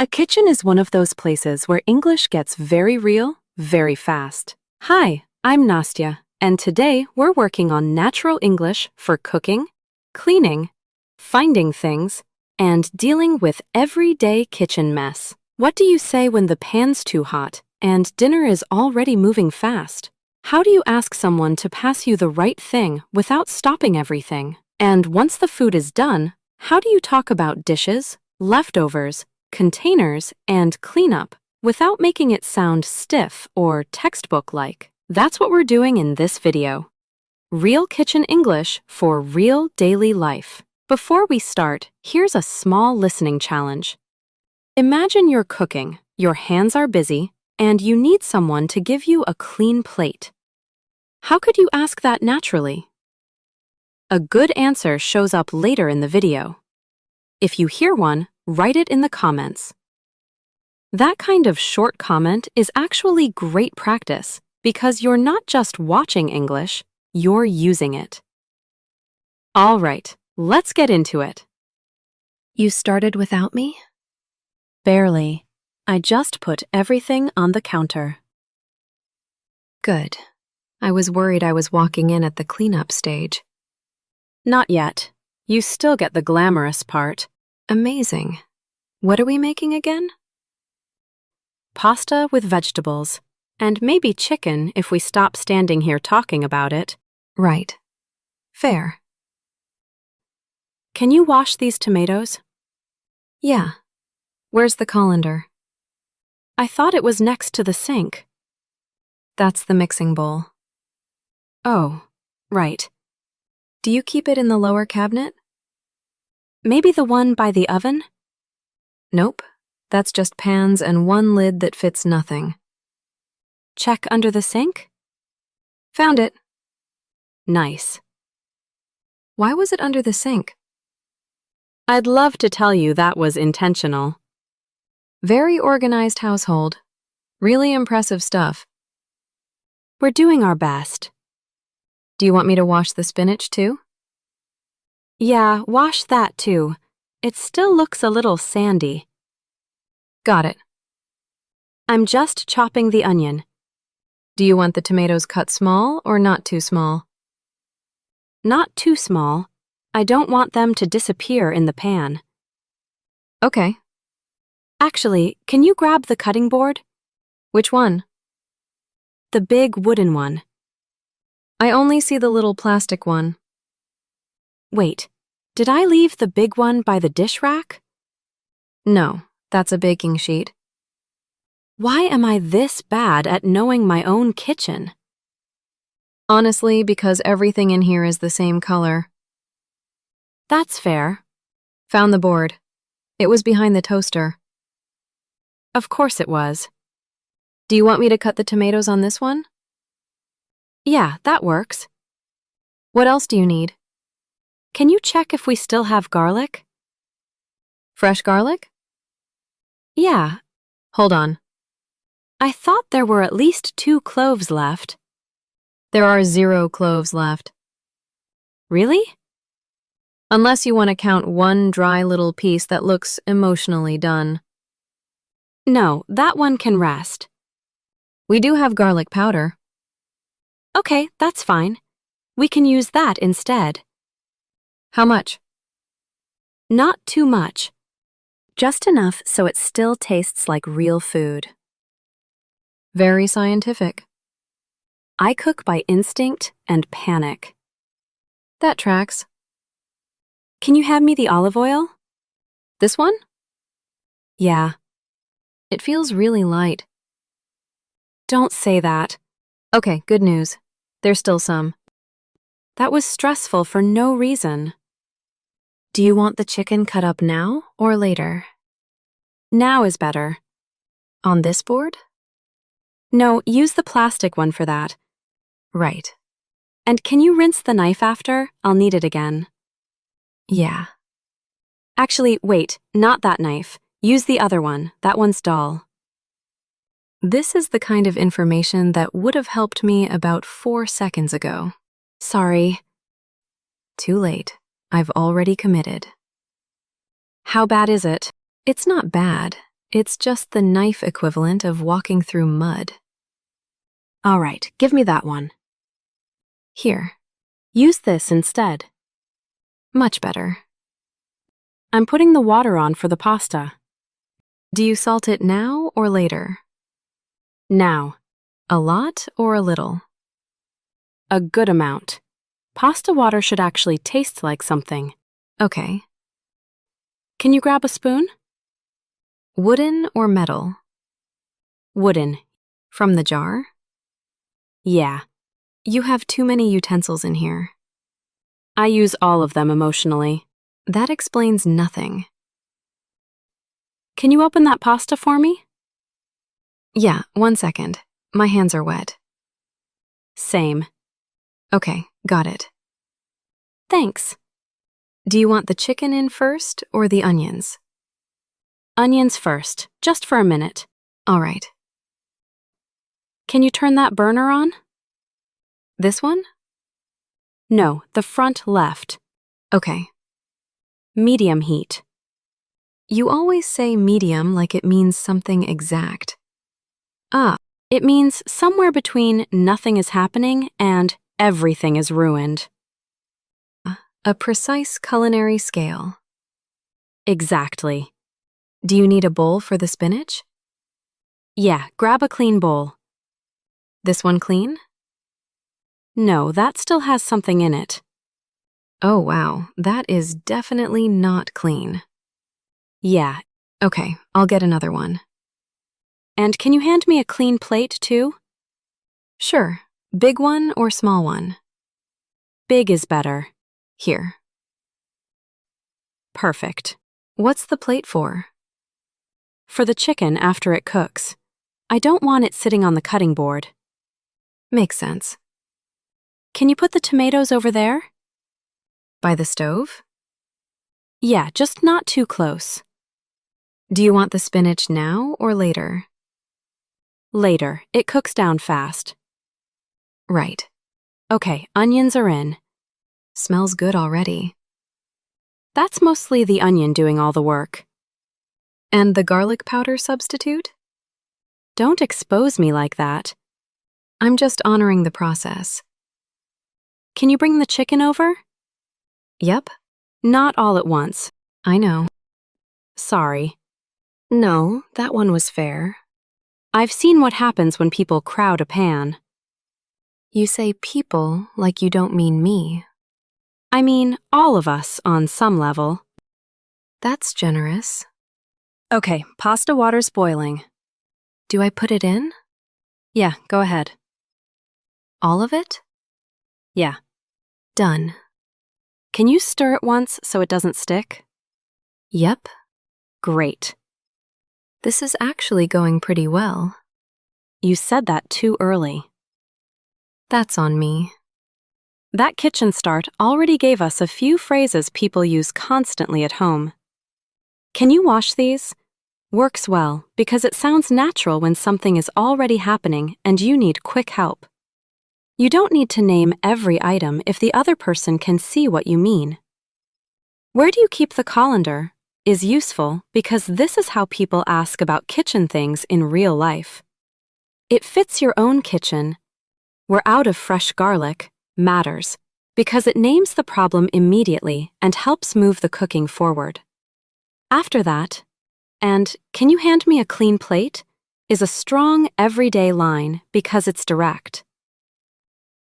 A kitchen is one of those places where English gets very real, very fast. Hi, I'm Nastya, and today we're working on natural English for cooking, cleaning, finding things, and dealing with everyday kitchen mess. What do you say when the pan's too hot and dinner is already moving fast? How do you ask someone to pass you the right thing without stopping everything? And once the food is done, how do you talk about dishes, leftovers, containers, and cleanup without making it sound stiff or textbook-like? That's what we're doing in this video. Real kitchen English for real daily life. Before we start, here's a small listening challenge. Imagine you're cooking, your hands are busy, and you need someone to give you a clean plate. How could you ask that naturally? A good answer shows up later in the video. If you hear one, write it in the comments. That kind of short comment is actually great practice because you're not just watching English, you're using it. All right, let's get into it. You started without me? Barely. I just put everything on the counter. Good. I was worried I was walking in at the cleanup stage. Not yet. You still get the glamorous part. Amazing. What are we making again? Pasta with vegetables, and maybe chicken if we stop standing here talking about it. Right. Fair. Can you wash these tomatoes? Yeah. Where's the colander? I thought it was next to the sink. That's the mixing bowl. Oh, right. Do you keep it in the lower cabinet? Maybe the one by the oven? Nope, that's just pans and one lid that fits nothing. Check under the sink? Found it. Nice. Why was it under the sink? I'd love to tell you that was intentional. Very organized household. Really impressive stuff. We're doing our best. Do you want me to wash the spinach too? Yeah, wash that too. It still looks a little sandy. Got it. I'm just chopping the onion. Do you want the tomatoes cut small or not too small? Not too small. I don't want them to disappear in the pan. Okay. Actually, can you grab the cutting board? Which one? The big wooden one. I only see the little plastic one. Wait, did I leave the big one by the dish rack? No, that's a baking sheet. Why am I this bad at knowing my own kitchen? Honestly, because everything in here is the same color. That's fair. Found the board. It was behind the toaster. Of course it was. Do you want me to cut the tomatoes on this one? Yeah, that works. What else do you need? Can you check if we still have garlic? Fresh garlic? Yeah. Hold on. I thought there were at least 2 cloves left. There are 0 cloves left. Really? Unless you want to count one dry little piece that looks emotionally done. No, that one can rest. We do have garlic powder. Okay, that's fine. We can use that instead. How much? Not too much. Just enough so it still tastes like real food. Very scientific. I cook by instinct and panic. That tracks. Can you have me the olive oil? This one? Yeah. It feels really light. Don't say that. Okay, good news. There's still some. That was stressful for no reason. Do you want the chicken cut up now or later? Now is better. On this board? No, use the plastic one for that. Right. And can you rinse the knife after? I'll need it again. Yeah. Actually, wait, not that knife. Use the other one. That one's dull. This is the kind of information that would have helped me about 4 seconds ago. Sorry. Too late. I've already committed. How bad is it? It's not bad. It's just the knife equivalent of walking through mud. All right, give me that one. Here, use this instead. Much better. I'm putting the water on for the pasta. Do you salt it now or later? Now. A lot or a little? A good amount. Pasta water should actually taste like something. Okay. Can you grab a spoon? Wooden or metal? Wooden. From the jar? Yeah. You have too many utensils in here. I use all of them emotionally. That explains nothing. Can you open that pasta for me? Yeah, 1 second. My hands are wet. Same. Okay, got it. Thanks. Do you want the chicken in first or the onions? Onions first, just for a minute. All right. Can you turn that burner on? This one? No, the front left. Okay. Medium heat. You always say medium like it means something exact. It means somewhere between nothing is happening and everything is ruined. A precise culinary scale. Exactly. Do you need a bowl for the spinach? Yeah, grab a clean bowl. This one clean? No, that still has something in it. Oh wow, that is definitely not clean. Yeah, okay, I'll get another one. And can you hand me a clean plate too? Sure, big one or small one? Big is better. Here. Perfect. What's the plate for? For the chicken after it cooks. I don't want it sitting on the cutting board. Makes sense. Can you put the tomatoes over there? By the stove? Yeah, just not too close. Do you want the spinach now or later? Later. It cooks down fast. Right. Okay, onions are in. Smells good already. That's mostly the onion doing all the work. And the garlic powder substitute? Don't expose me like that. I'm just honoring the process. Can you bring the chicken over? Yep. Not all at once. I know. Sorry. No, that one was fair. I've seen what happens when people crowd a pan. You say people like you don't mean me. I mean all of us on some level. That's generous. Okay, pasta water's boiling. Do I put it in? Yeah, go ahead. All of it? Yeah. Done. Can you stir it once so it doesn't stick? Yep. Great. This is actually going pretty well. You said that too early. That's on me. That kitchen start already gave us a few phrases people use constantly at home. Can you wash these? Works well because it sounds natural when something is already happening and you need quick help. You don't need to name every item if the other person can see what you mean. Where do you keep the colander? Is useful because this is how people ask about kitchen things in real life. It fits your own kitchen. We're out of fresh garlic matters because it names the problem immediately and helps move the cooking forward. After that, and can you hand me a clean plate, is a strong everyday line because it's direct.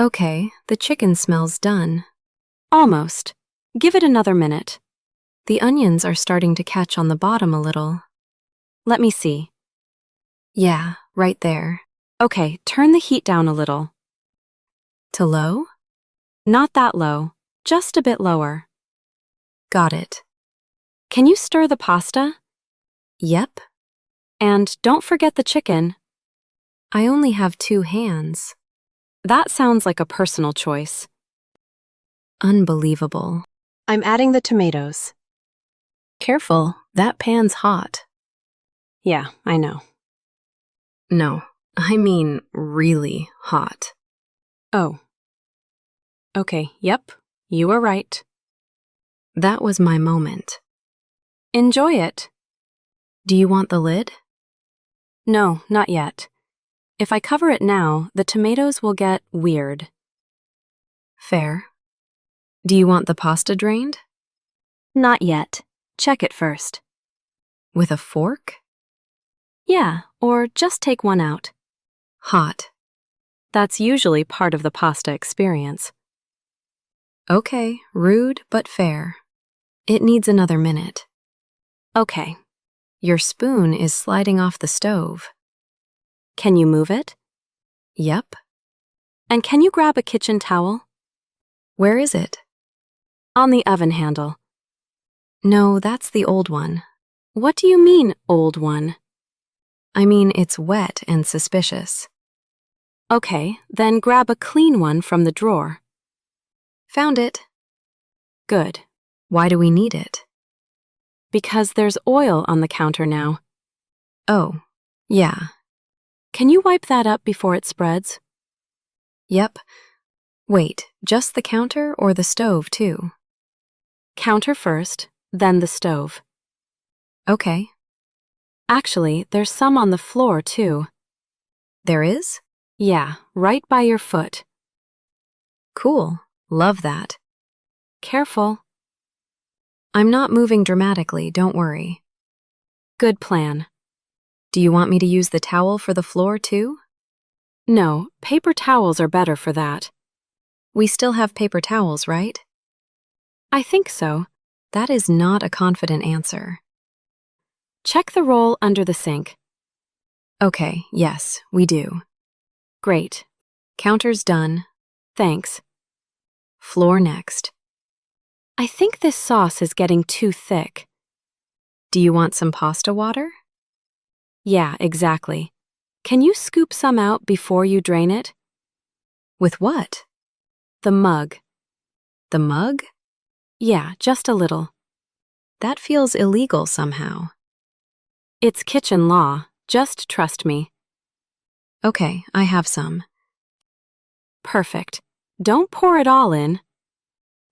Okay, the chicken smells done. Almost. Give it another minute. The onions are starting to catch on the bottom a little. Let me see. Yeah, right there. Okay, turn the heat down a little. To low? Not that low, just a bit lower. Got it. Can you stir the pasta? Yep. And don't forget the chicken. I only have 2 hands. That sounds like a personal choice. Unbelievable. I'm adding the tomatoes. Careful, that pan's hot. Yeah, I know. No, I mean really hot. Oh. Okay, yep, you were right. That was my moment. Enjoy it. Do you want the lid? No, not yet. If I cover it now, the tomatoes will get weird. Fair. Do you want the pasta drained? Not yet. Check it first. With a fork? Yeah, or just take one out. Hot. That's usually part of the pasta experience. Okay, rude but fair. It needs another minute. Okay. Your spoon is sliding off the stove. Can you move it? Yep. And can you grab a kitchen towel? Where is it? On the oven handle. No, that's the old one. What do you mean, old one? I mean, it's wet and suspicious. Okay, then grab a clean one from the drawer. Found it. Good. Why do we need it? Because there's oil on the counter now. Oh, yeah. Can you wipe that up before it spreads? Yep. Wait, just the counter or the stove too? Counter first, then the stove. Okay. Actually, there's some on the floor too. There is? Yeah, right by your foot. Cool. Love that. Careful. I'm not moving dramatically, don't worry. Good plan. Do you want me to use the towel for the floor too? No, paper towels are better for that. We still have paper towels, right? I think so. That is not a confident answer. Check the roll under the sink. Okay, yes, we do. Great. Counter's done. Thanks. Floor next. I think this sauce is getting too thick. Do you want some pasta water? Yeah, exactly. Can you scoop some out before you drain it? With what? The mug. The mug? Yeah, just a little. That feels illegal somehow. It's kitchen law. Just trust me. Okay, I have some. Perfect. Don't pour it all in.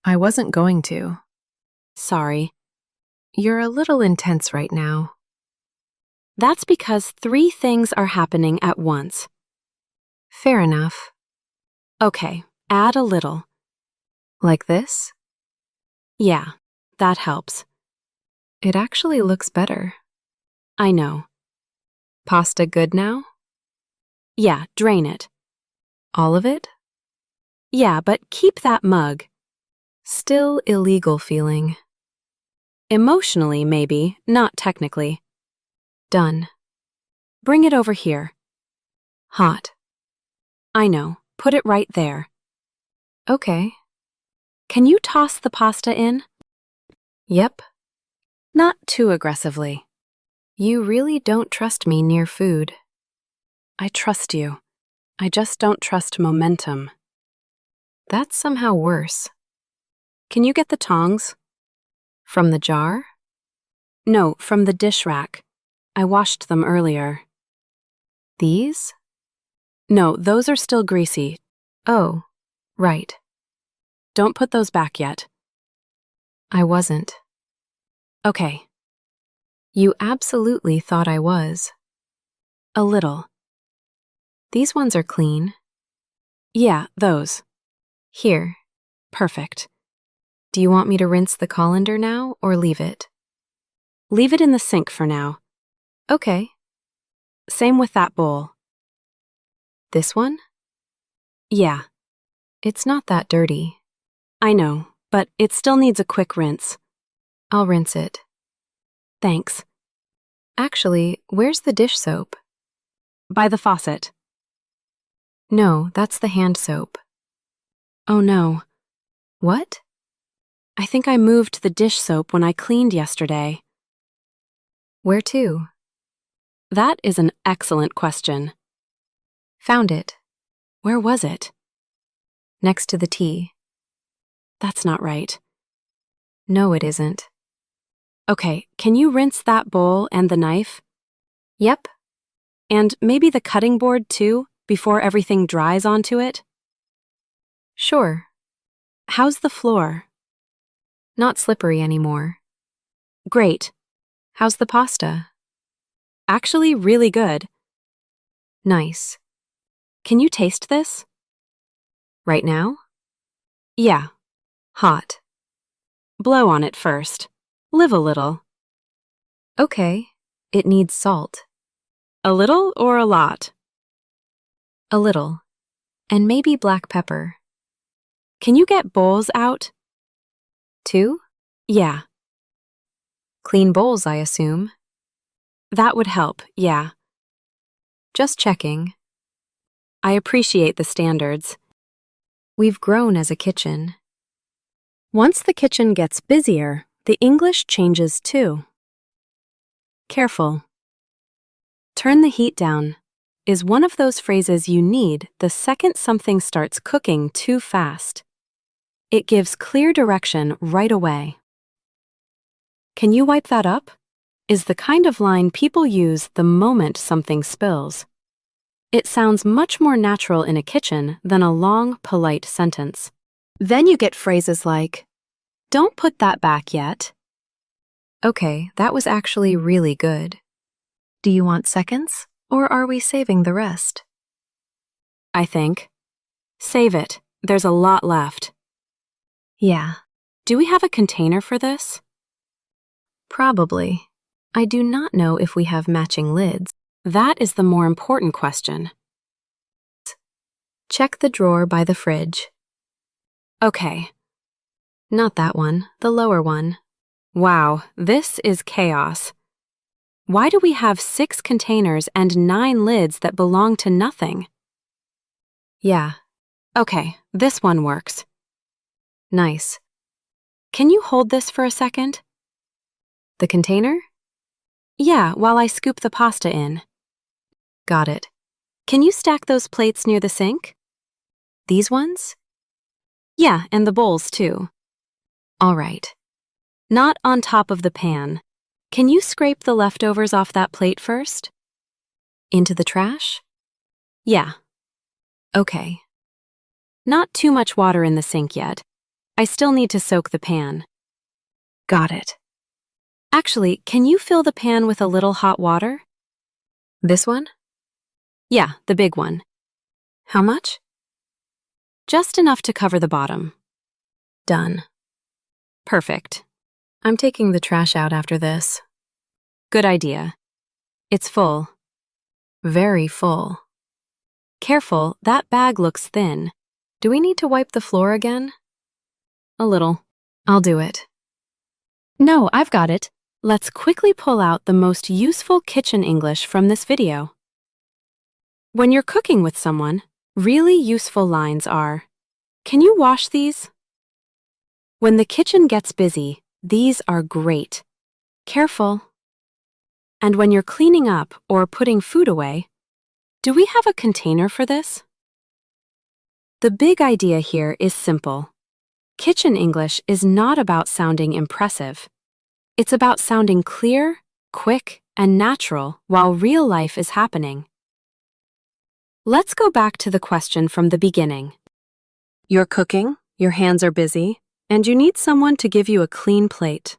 I wasn't going to. Sorry. You're a little intense right now. That's because 3 things are happening at once. Fair enough. Okay, add a little. Like this? Yeah, that helps. It actually looks better. I know. Pasta good now? Yeah, drain it. All of it? Yeah, but keep that mug. Still illegal feeling. Emotionally, maybe, not technically. Done. Bring it over here. Hot. I know. Put it right there. Okay. Can you toss the pasta in? Yep. Not too aggressively. You really don't trust me near food. I trust you. I just don't trust momentum. That's somehow worse. Can you get the tongs? From the jar? No, from the dish rack. I washed them earlier. These? No, those are still greasy. Oh, right. Don't put those back yet. I wasn't. Okay. You absolutely thought I was. A little. These ones are clean. Yeah, those. Here. Perfect. Do you want me to rinse the colander now or leave it? Leave it in the sink for now. Okay. Same with that bowl. This one? Yeah. It's not that dirty. I know, but it still needs a quick rinse. I'll rinse it. Thanks. Actually, where's the dish soap? By the faucet. No, that's the hand soap. Oh no. What? I think I moved the dish soap when I cleaned yesterday. Where to? That is an excellent question. Found it. Where was it? Next to the tea. That's not right. No, it isn't. Okay, can you rinse that bowl and the knife? Yep. And maybe the cutting board too, before everything dries onto it? Sure. How's the floor? Not slippery anymore. Great. How's the pasta? Actually, really good. Nice. Can you taste this? Right now? Yeah. Hot. Blow on it first. Live a little. Okay. It needs salt. A little or a lot? A little. And maybe black pepper. Can you get bowls out? 2? Yeah. Clean bowls, I assume. That would help, yeah. Just checking. I appreciate the standards. We've grown as a kitchen. Once the kitchen gets busier, the English changes too. Careful. Turn the heat down is one of those phrases you need the second something starts cooking too fast. It gives clear direction right away. Can you wipe that up? Is the kind of line people use the moment something spills. It sounds much more natural in a kitchen than a long, polite sentence. Then you get phrases like, "Don't put that back yet." Okay, that was actually really good. Do you want seconds, or are we saving the rest? I think. Save it. There's a lot left. Yeah. Do we have a container for this? Probably. I do not know if we have matching lids. That is the more important question. Check the drawer by the fridge. Okay. Not that one, the lower one. Wow, this is chaos. Why do we have 6 containers and 9 lids that belong to nothing? Yeah. Okay, this one works. Nice. Can you hold this for a second? The container? Yeah, while I scoop the pasta in. Got it. Can you stack those plates near the sink? These ones? Yeah, and the bowls too. All right. Not on top of the pan. Can you scrape the leftovers off that plate first? Into the trash? Yeah. Okay. Not too much water in the sink yet. I still need to soak the pan. Got it. Actually, can you fill the pan with a little hot water? This one? Yeah, the big one. How much? Just enough to cover the bottom. Done. Perfect. I'm taking the trash out after this. Good idea. It's full. Very full. Careful, that bag looks thin. Do we need to wipe the floor again? A little. I'll do it. No, I've got it. Let's quickly pull out the most useful kitchen English from this video. When you're cooking with someone, really useful lines are, "Can you wash these?" When the kitchen gets busy, these are great. Careful. And when you're cleaning up or putting food away, do we have a container for this? The big idea here is simple. Kitchen English is not about sounding impressive. It's about sounding clear, quick, and natural while real life is happening. Let's go back to the question from the beginning. You're cooking, your hands are busy, and you need someone to give you a clean plate.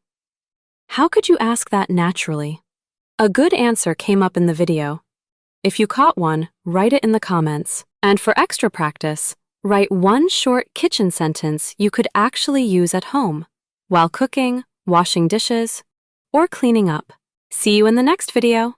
How could you ask that naturally? A good answer came up in the video. If you caught one, write it in the comments. And for extra practice, write one short kitchen sentence you could actually use at home, while cooking, washing dishes, or cleaning up. See you in the next video.